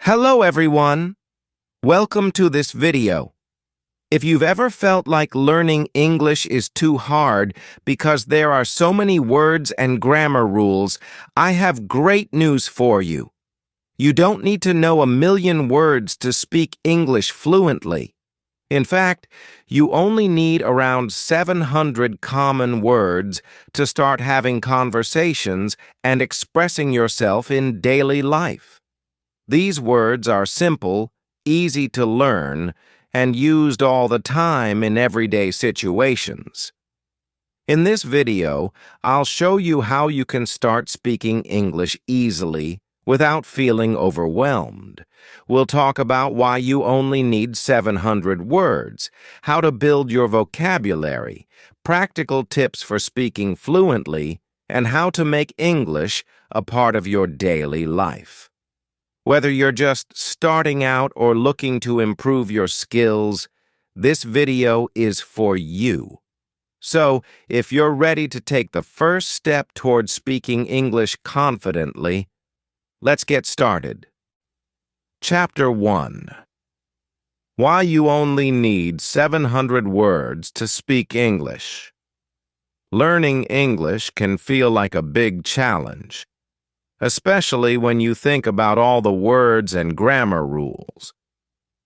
Hello everyone! Welcome to this video. If you've ever felt like learning English is too hard because there are so many words and grammar rules, I have great news for you. You don't need to know a million words to speak English fluently. In fact, you only need around 700 common words to start having conversations and expressing yourself in daily life. These words are simple, easy to learn, and used all the time in everyday situations. In this video, I'll show you how you can start speaking English easily without feeling overwhelmed. We'll talk about why you only need 700 words, how to build your vocabulary, practical tips for speaking fluently, and how to make English a part of your daily life. Whether you're just starting out or looking to improve your skills, this video is for you. So, if you're ready to take the first step towards speaking English confidently, let's get started. Chapter 1. Why you only need 700 words to speak English. Learning English can feel like a big challenge, especially when you think about all the words and grammar rules.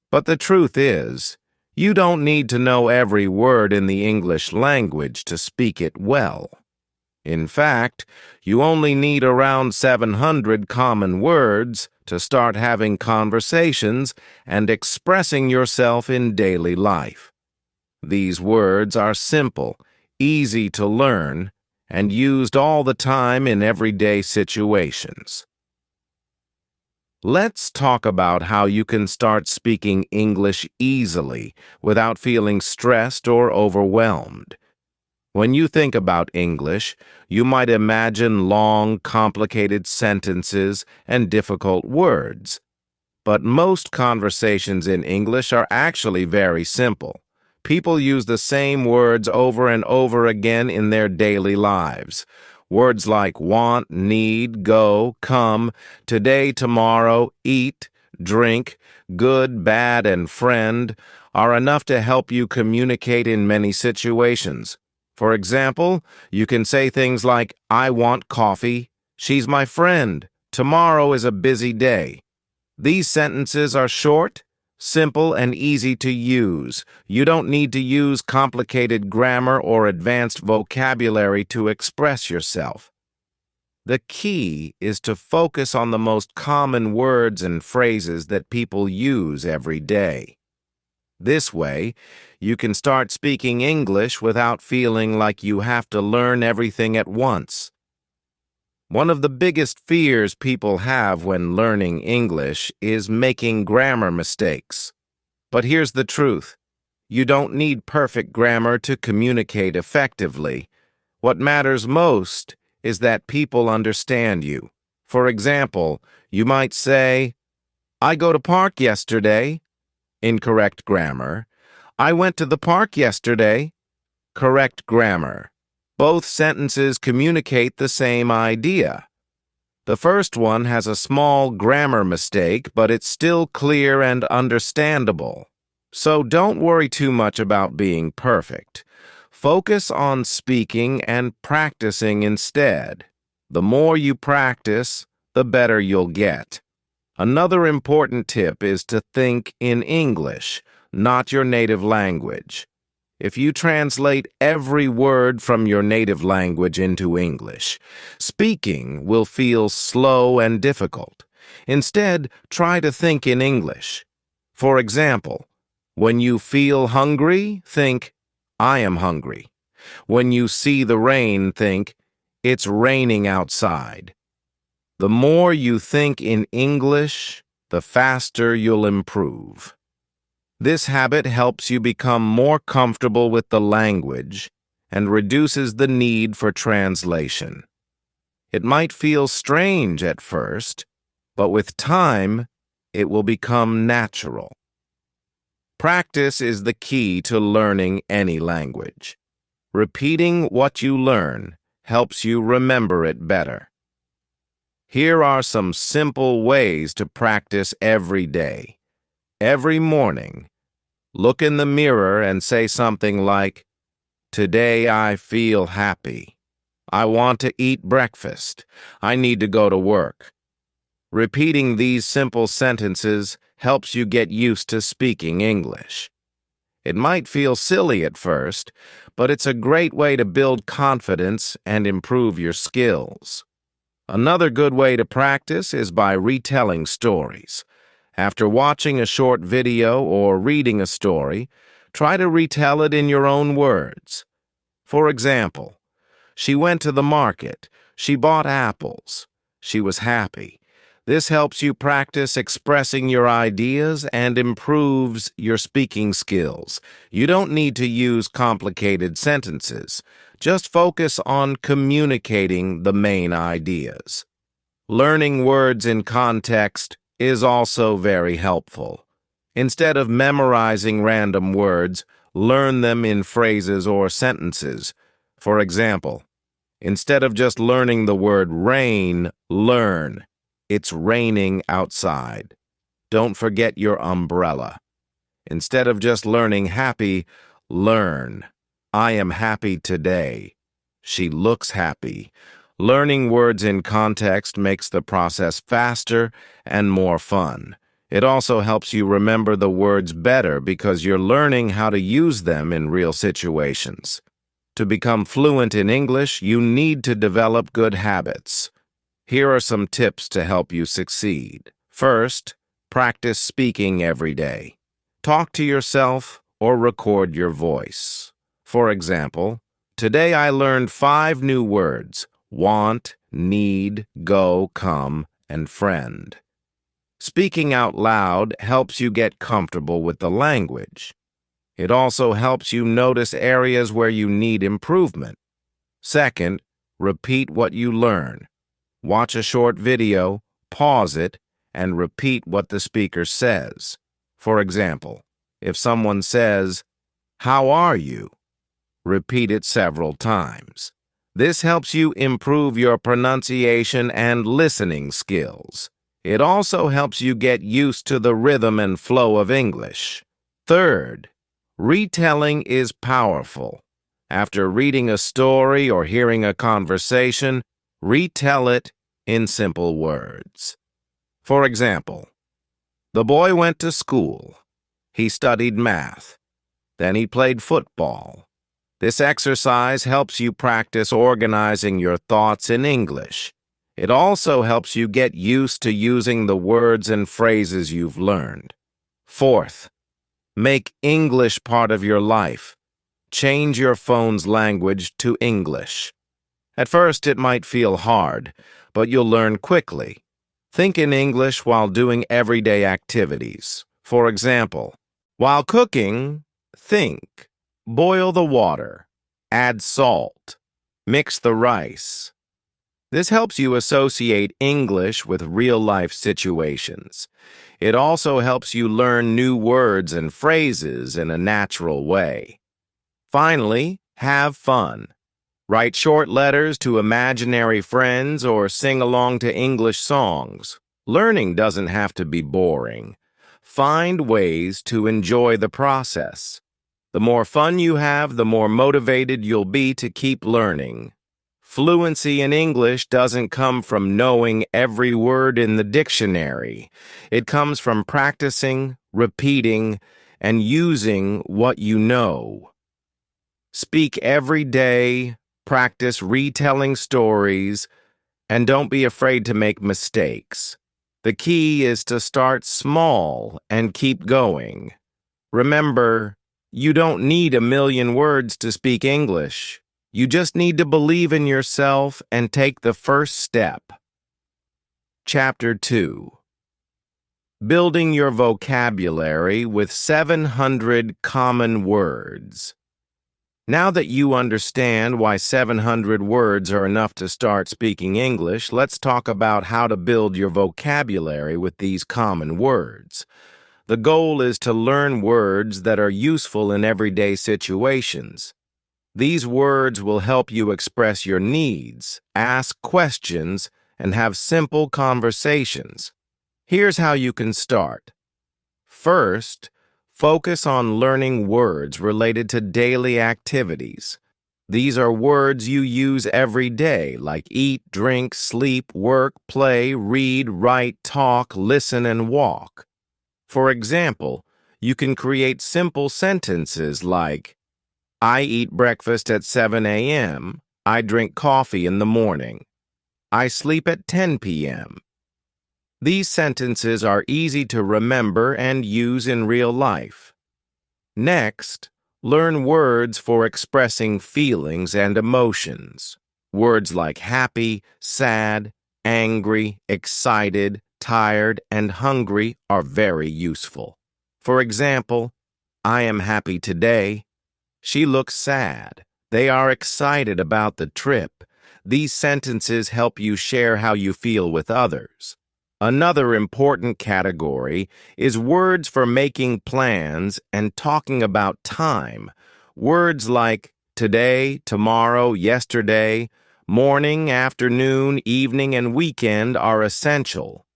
But the truth is, you don't need to know every word in the English language to speak it well. In fact, you only need around 700 common words to start having conversations and expressing yourself in daily life. These words are simple, easy to learn, and used all the time in everyday situations. Let's talk about how you can start speaking English easily without feeling stressed or overwhelmed. When you think about English, you might imagine long, complicated sentences and difficult words. But most conversations in English are actually very simple. People use the same words over and over again in their daily lives. Words like want, need, go, come, today, tomorrow, eat, drink, good, bad, and friend are enough to help you communicate in many situations. For example, you can say things like, I want coffee, she's my friend, tomorrow is a busy day. These sentences are short, simple, and easy to use. You don't need to use complicated grammar or advanced vocabulary to express yourself. The key is to focus on the most common words and phrases that people use every day. This way, you can start speaking English without feeling like you have to learn everything at once. One of the biggest fears people have when learning English is making grammar mistakes. But here's the truth. You don't need perfect grammar to communicate effectively. What matters most is that people understand you. For example, you might say, I go to park yesterday. Incorrect grammar. I went to the park yesterday. Correct grammar. Both sentences communicate the same idea. The first one has a small grammar mistake, but it's still clear and understandable. So don't worry too much about being perfect. Focus on speaking and practicing instead. The more you practice, the better you'll get. Another important tip is to think in English, not your native language. If you translate every word from your native language into English, speaking will feel slow and difficult. Instead, try to think in English. For example, when you feel hungry, think, I am hungry. When you see the rain, think, it's raining outside. The more you think in English, the faster you'll improve. This habit helps you become more comfortable with the language and reduces the need for translation. It might feel strange at first, but with time, it will become natural. Practice is the key to learning any language. Repeating what you learn helps you remember it better. Here are some simple ways to practice every day. Every morning, look in the mirror and say something like, "Today I feel happy. I want to eat breakfast. I need to go to work." Repeating these simple sentences helps you get used to speaking English. It might feel silly at first, but it's a great way to build confidence and improve your skills. Another good way to practice is by retelling stories. After watching a short video or reading a story, try to retell it in your own words. For example, she went to the market. She bought apples. She was happy. This helps you practice expressing your ideas and improves your speaking skills. You don't need to use complicated sentences. Just focus on communicating the main ideas. Learning words in context is also very helpful. Instead of memorizing random words, learn them in phrases or sentences. For example, instead of just learning the word rain, learn, "It's raining outside." Don't forget your umbrella. Instead of just learning happy, learn, "I am happy today." She looks happy. Learning words in context makes the process faster and more fun. It also helps you remember the words better because you're learning how to use them in real situations. To become fluent in English, you need to develop good habits. Here are some tips to help you succeed. First, practice speaking every day. Talk to yourself or record your voice. For example, today I learned 5 new words: want, need, go, come, and friend. Speaking out loud helps you get comfortable with the language. It also helps you notice areas where you need improvement. Second, repeat what you learn. Watch a short video, pause it, and repeat what the speaker says. For example, if someone says, "How are you?" repeat it several times. This helps you improve your pronunciation and listening skills. It also helps you get used to the rhythm and flow of English. Third, retelling is powerful. After reading a story or hearing a conversation, retell it in simple words. For example, the boy went to school. He studied math. Then he played football. This exercise helps you practice organizing your thoughts in English. It also helps you get used to using the words and phrases you've learned. Fourth, make English part of your life. Change your phone's language to English. At first, it might feel hard, but you'll learn quickly. Think in English while doing everyday activities. For example, while cooking, think. Boil the water. Add salt. Mix the rice. This helps you associate English with real-life situations. It also helps you learn new words and phrases in a natural way. Finally, have fun. Write short letters to imaginary friends or sing along to English songs. Learning doesn't have to be boring. Find ways to enjoy the process. The more fun you have, the more motivated you'll be to keep learning. Fluency in English doesn't come from knowing every word in the dictionary. It comes from practicing, repeating, and using what you know. Speak every day, practice retelling stories, and don't be afraid to make mistakes. The key is to start small and keep going. Remember, you don't need 1,000,000 words to speak English. You just need to believe in yourself and take the first step. Chapter 2. Building your vocabulary with 700 common words. Now that you understand why 700 words are enough to start speaking English, let's talk about how to build your vocabulary with these common words. The goal is to learn words that are useful in everyday situations. These words will help you express your needs, ask questions, and have simple conversations. Here's how you can start. First, focus on learning words related to daily activities. These are words you use every day, like eat, drink, sleep, work, play, read, write, talk, listen, and walk. For example, you can create simple sentences like, I eat breakfast at 7 a.m. I drink coffee in the morning. I sleep at 10 p.m. These sentences are easy to remember and use in real life. Next, learn words for expressing feelings and emotions. Words like happy, sad, angry, excited, tired, and hungry are very useful. For example, I am happy today. She looks sad. They are excited about the trip. These sentences help you share how you feel with others. Another important category is words for making plans and talking about time. Words like today, tomorrow, yesterday, morning, afternoon, evening, and weekend are essential.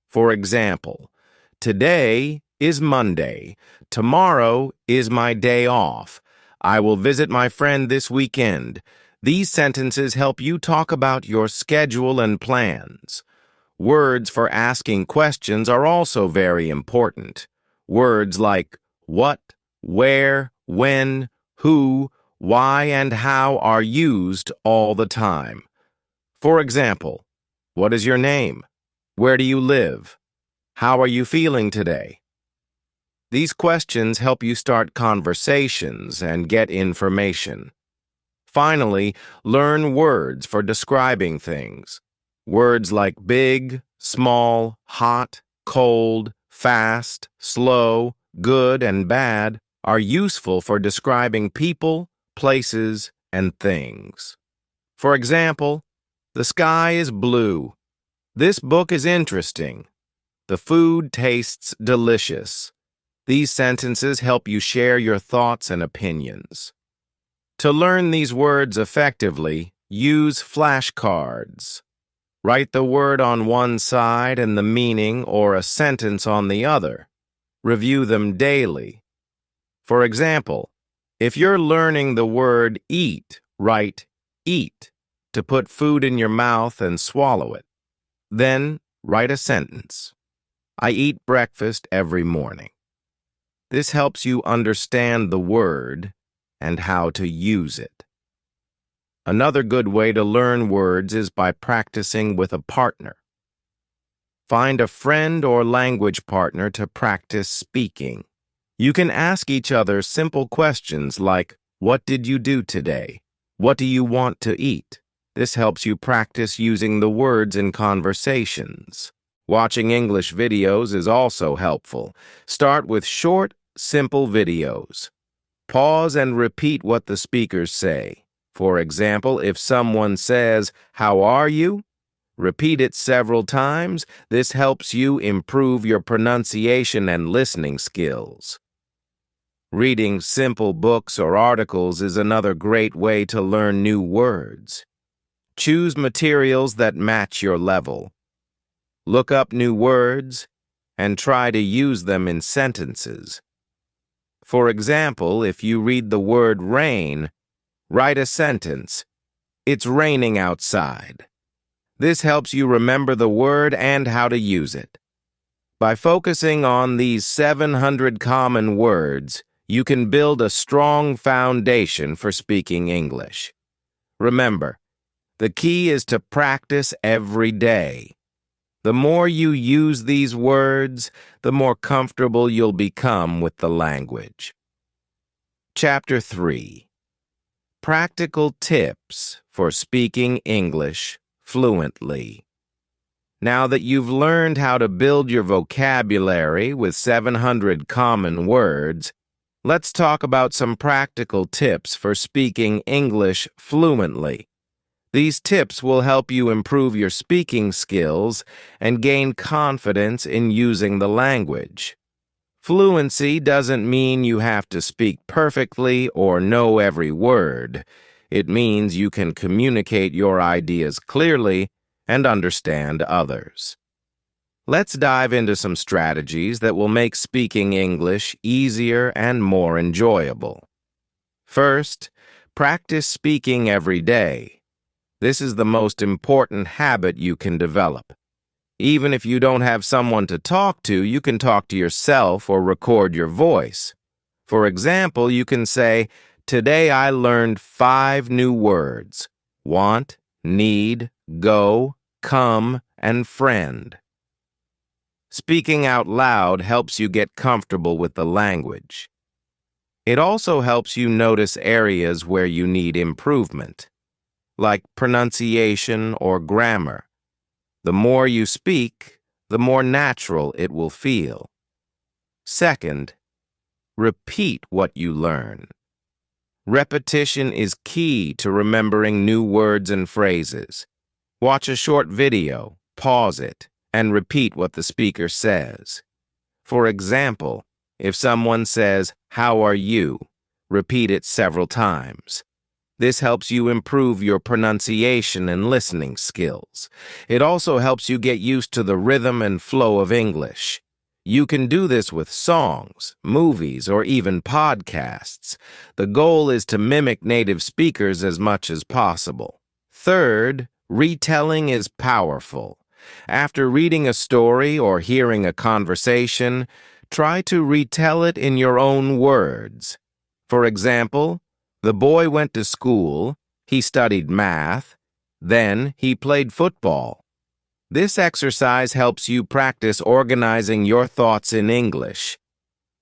For example, today is Monday. Tomorrow is my day off. I will visit my friend this weekend. These sentences help you talk about your schedule and plans. Words for asking questions are also very important. Words like what, where, when, who, why, and how are used all the time. For example, what is your name? Where do you live? How are you feeling today? These questions help you start conversations and get information. Finally, learn words for describing things. Words like big, small, hot, cold, fast, slow, good, and bad are useful for describing people, places, and things. For example, the sky is blue. This book is interesting. The food tastes delicious. These sentences help you share your thoughts and opinions. To learn these words effectively, use flashcards. Write the word on one side and the meaning or a sentence on the other. Review them daily. For example, if you're learning the word eat, write eat to put food in your mouth and swallow it. Then write a sentence. I eat breakfast every morning. This helps you understand the word and how to use it. Another good way to learn words is by practicing with a partner. Find a friend or language partner to practice speaking. You can ask each other simple questions like, what did you do today? What do you want to eat? This helps you practice using the words in conversations. Watching English videos is also helpful. Start with short, simple videos. Pause and repeat what the speakers say. For example, if someone says, "How are you?" repeat it several times. This helps you improve your pronunciation and listening skills. Reading simple books or articles is another great way to learn new words. Choose materials that match your level. Look up new words and try to use them in sentences. For example, if you read the word rain, write a sentence, "It's raining outside." This helps you remember the word and how to use it. By focusing on these 700 common words, you can build a strong foundation for speaking English. Remember, the key is to practice every day. The more you use these words, the more comfortable you'll become with the language. Chapter 3. Practical Tips for Speaking English Fluently. Now that you've learned how to build your vocabulary with 700 common words, let's talk about some practical tips for speaking English fluently. These tips will help you improve your speaking skills and gain confidence in using the language. Fluency doesn't mean you have to speak perfectly or know every word. It means you can communicate your ideas clearly and understand others. Let's dive into some strategies that will make speaking English easier and more enjoyable. First, practice speaking every day. This is the most important habit you can develop. Even if you don't have someone to talk to, you can talk to yourself or record your voice. For example, you can say, "Today I learned 5 new words: want, need, go, come, and friend." Speaking out loud helps you get comfortable with the language. It also helps you notice areas where you need improvement, like pronunciation or grammar. The more you speak, the more natural it will feel. Second, repeat what you learn. Repetition is key to remembering new words and phrases. Watch a short video, pause it, and repeat what the speaker says. For example, if someone says, "How are you?" repeat it several times. This helps you improve your pronunciation and listening skills. It also helps you get used to the rhythm and flow of English. You can do this with songs, movies, or even podcasts. The goal is to mimic native speakers as much as possible. Third, retelling is powerful. After reading a story or hearing a conversation, try to retell it in your own words. For example, the boy went to school, he studied math, then he played football. This exercise helps you practice organizing your thoughts in English.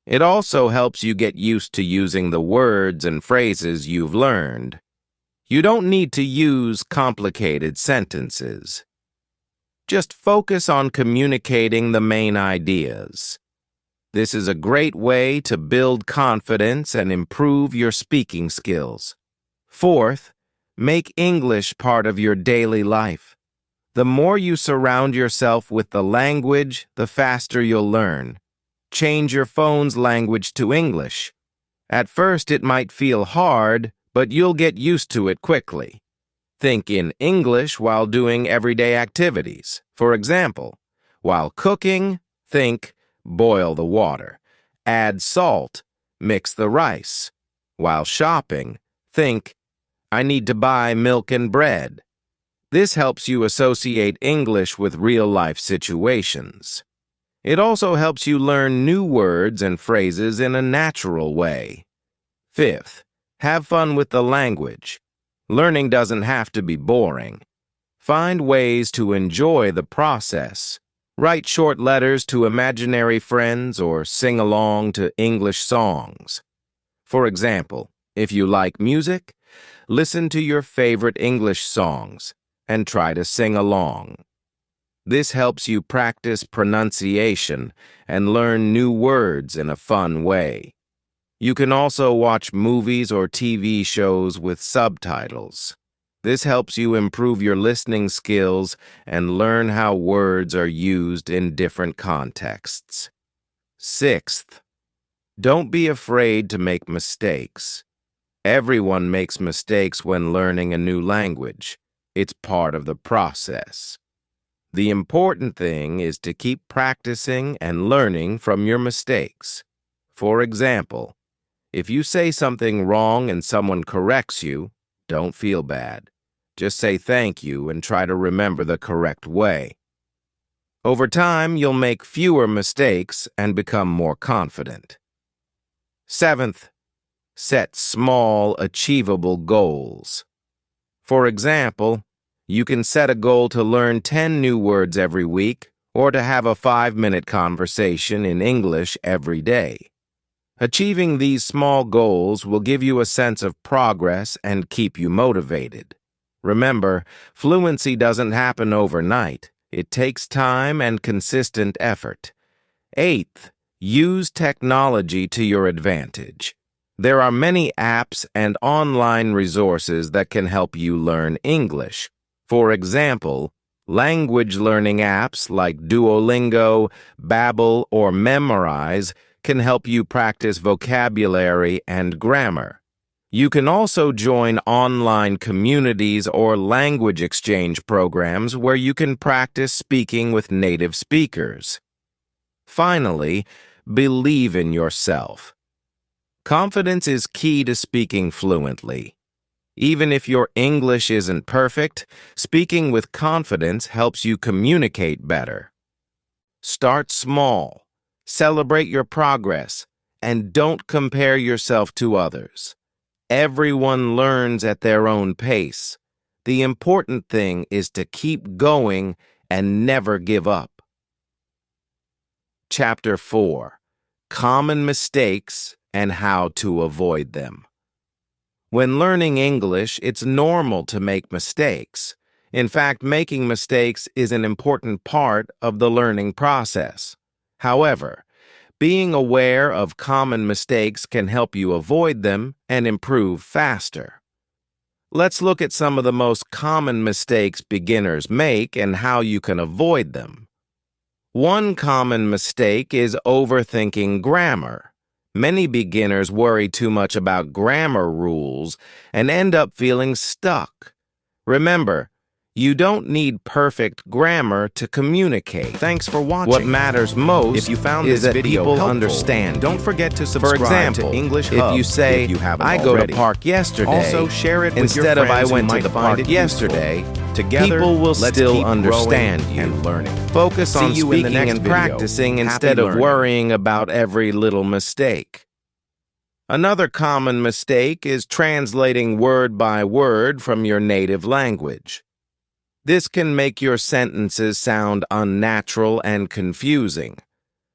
It also helps you get used to using the words and phrases you've learned. You don't need to use complicated sentences. Just focus on communicating the main ideas. This is a great way to build confidence and improve your speaking skills. Fourth, make English part of your daily life. The more you surround yourself with the language, the faster you'll learn. Change your phone's language to English. At first, it might feel hard, but you'll get used to it quickly. Think in English while doing everyday activities. For example, while cooking, think, boil the water. Add salt, mix the rice. While shopping, think, I need to buy milk and bread. This helps you associate English with real-life situations. It also helps you learn new words and phrases in a natural way. Fifth, have fun with the language. Learning doesn't have to be boring. Find ways to enjoy the process. Write short letters to imaginary friends or sing along to English songs. For example, if you like music, listen to your favorite English songs and try to sing along. This helps you practice pronunciation and learn new words in a fun way. You can also watch movies or TV shows with subtitles. This helps you improve your listening skills and learn how words are used in different contexts. Sixth, don't be afraid to make mistakes. Everyone makes mistakes when learning a new language. It's part of the process. The important thing is to keep practicing and learning from your mistakes. For example, if you say something wrong and someone corrects you, don't feel bad. Just say thank you and try to remember the correct way. Over time, you'll make fewer mistakes and become more confident. Seventh, set small, achievable goals. For example, you can set a goal to learn 10 new words every week or to have a 5-minute conversation in English every day. Achieving these small goals will give you a sense of progress and keep you motivated. Remember, fluency doesn't happen overnight. It takes time and consistent effort. Eighth, use technology to your advantage. There are many apps and online resources that can help you learn English. For example, language learning apps like Duolingo, Babbel, or Memrise can help you practice vocabulary and grammar. You can also join online communities or language exchange programs where you can practice speaking with native speakers. Finally, believe in yourself. Confidence is key to speaking fluently. Even if your English isn't perfect, speaking with confidence helps you communicate better. Start small, celebrate your progress, and don't compare yourself to others. Everyone learns at their own pace. The important thing is to keep going and never give up. Chapter 4: Common Mistakes and How to Avoid Them. When learning English, it's normal to make mistakes. In fact, making mistakes is an important part of the learning process. However, being aware of common mistakes can help you avoid them and improve faster. Let's look at some of the most common mistakes beginners make and how you can avoid them. One common mistake is overthinking grammar. Many beginners worry too much about grammar rules and end up feeling stuck. Remember, you don't need perfect grammar to communicate. Thanks for watching. What matters most If you found is this that video people helpful, understand. don't forget to subscribe For example, to English if Hub you say, if you haven't I go already. to park yesterday, Also, share it with instead your of I friends who went to might the find park it yesterday, useful. Together, people will let's still keep understand growing you. and learning. Focus See on you in the speaking next and video. practicing Happy instead of learning. worrying about every little mistake. Another common mistake is translating word by word from your native language. This can make your sentences sound unnatural and confusing.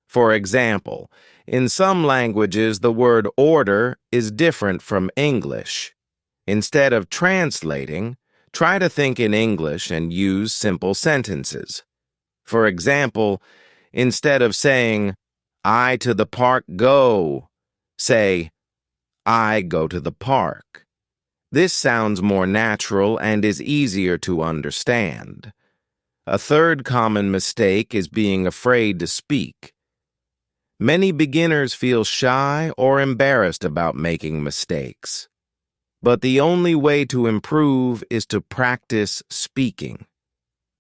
For example, in some languages, the word order is different from English. Instead of translating, try to think in English and use simple sentences. For example, instead of saying, I to the park go, say, I go to the park. This sounds more natural and is easier to understand. A third common mistake is being afraid to speak. Many beginners feel shy or embarrassed about making mistakes. But the only way to improve is to practice speaking.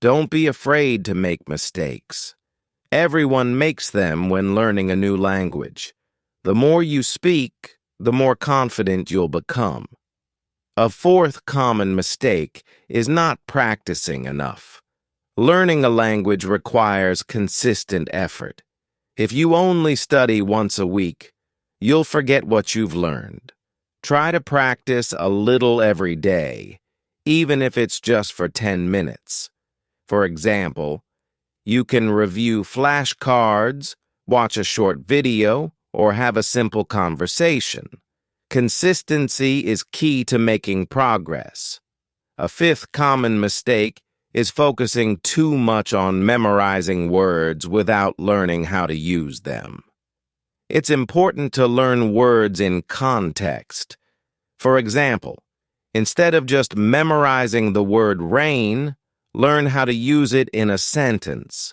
Don't be afraid to make mistakes. Everyone makes them when learning a new language. The more you speak, the more confident you'll become. A fourth common mistake is not practicing enough. Learning a language requires consistent effort. If you only study once a week, you'll forget what you've learned. Try to practice a little every day, even if it's just for 10 minutes. For example, you can review flashcards, watch a short video, or have a simple conversation. Consistency is key to making progress. A fifth common mistake is focusing too much on memorizing words without learning how to use them. It's important to learn words in context. For example, instead of just memorizing the word rain, learn how to use it in a sentence.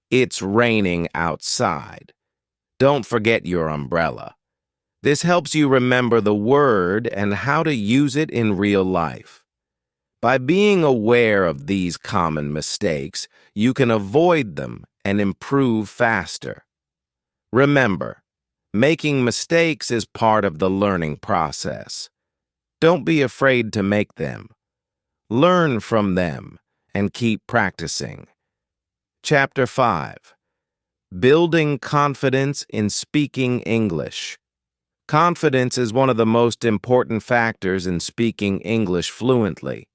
It's raining outside. Don't forget your umbrella. This helps you remember the word and how to use it in real life. By being aware of these common mistakes, you can avoid them and improve faster. Remember, making mistakes is part of the learning process. Don't be afraid to make them. Learn from them and keep practicing. Chapter 5: Building Confidence in Speaking English. Confidence is one of the most important factors in speaking English fluently.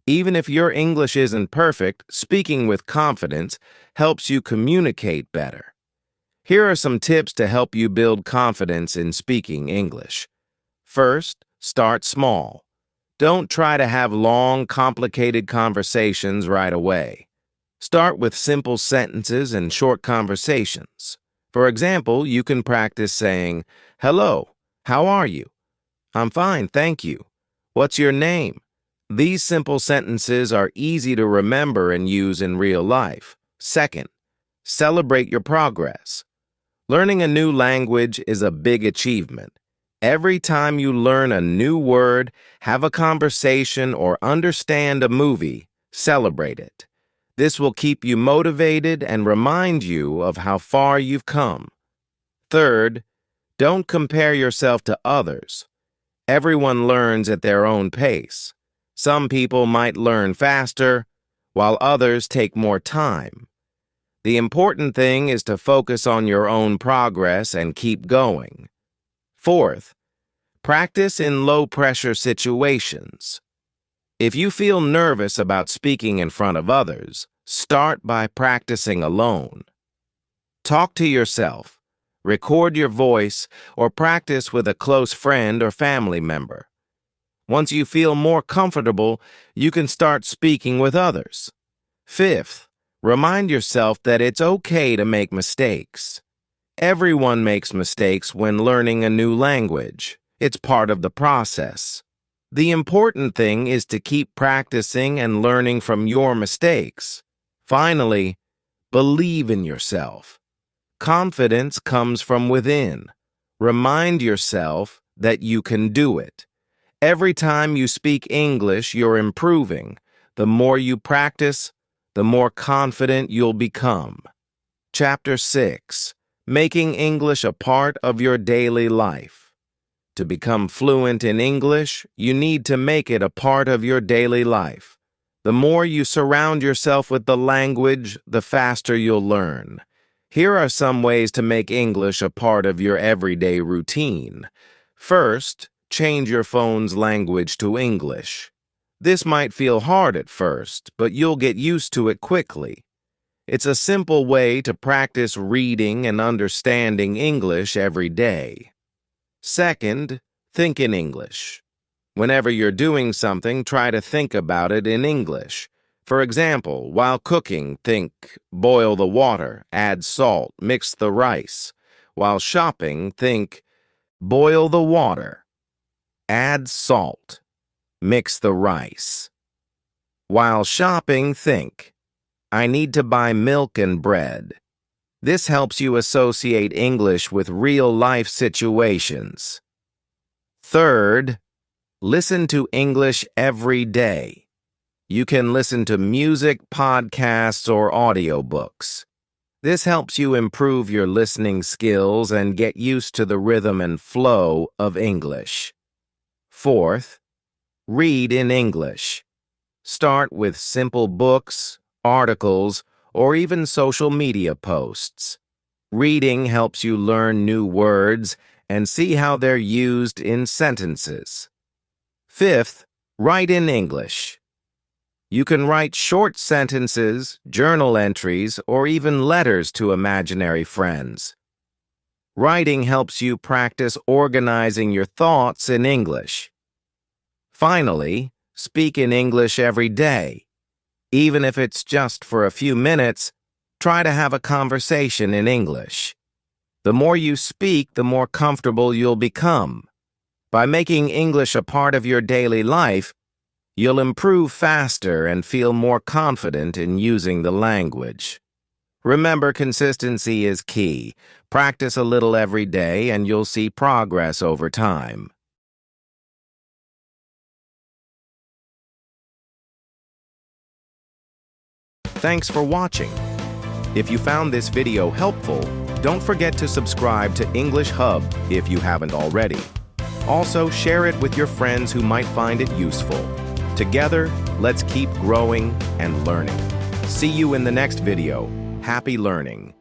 Even if your English isn't perfect, speaking with confidence helps you communicate better. Here are some tips to help you build confidence in speaking English. First, start small. Don't try to have long, complicated conversations right away. Start with simple sentences and short conversations. For example, you can practice saying, "Hello, how are you?" "I'm fine, thank you." "What's your name?" These simple sentences are easy to remember and use in real life. Second, celebrate your progress. Learning a new language is a big achievement. Every time you learn a new word, have a conversation, or understand a movie, celebrate it. This will keep you motivated and remind you of how far you've come. Third, don't compare yourself to others. Everyone learns at their own pace. Some people might learn faster, while others take more time. The important thing is to focus on your own progress and keep going. Fourth, practice in low-pressure situations. If you feel nervous about speaking in front of others, start by practicing alone. Talk to yourself, record your voice, or practice with a close friend or family member. Once you feel more comfortable, you can start speaking with others. Fifth, remind yourself that it's okay to make mistakes. Everyone makes mistakes when learning a new language. It's part of the process. The important thing is to keep practicing and learning from your mistakes. Finally, believe in yourself. Confidence comes from within. Remind yourself that you can do it. Every time you speak English, you're improving. The more you practice, the more confident you'll become. Chapter 6. Making English a part of your daily life. To become fluent in English, you need to make it a part of your daily life. The more you surround yourself with the language, the faster you'll learn. Here are some ways to make English a part of your everyday routine. First, change your phone's language to English. This might feel hard at first, but you'll get used to it quickly. It's a simple way to practice reading and understanding English every day. Second, think in English. Whenever you're doing something, try to think about it in English. For example, while cooking, think, boil the water, add salt, mix the rice. While shopping, think, boil the water, add salt, mix the rice. While shopping, think, I need to buy milk and bread. This helps you associate English with real-life situations. Third, listen to English every day. You can listen to music, podcasts, or audiobooks. This helps you improve your listening skills and get used to the rhythm and flow of English. Fourth, read in English. Start with simple books, articles, or even social media posts. Reading helps you learn new words and see how they're used in sentences. Fifth, write in English. You can write short sentences, journal entries, or even letters to imaginary friends. Writing helps you practice organizing your thoughts in English. Finally, speak in English every day. Even if it's just for a few minutes, try to have a conversation in English. The more you speak, the more comfortable you'll become. By making English a part of your daily life, you'll improve faster and feel more confident in using the language. Remember, consistency is key. Practice a little every day and you'll see progress over time. Thanks for watching. If you found this video helpful, don't forget to subscribe to English Hub if you haven't already. Also, share it with your friends who might find it useful. Together, let's keep growing and learning. See you in the next video. Happy learning.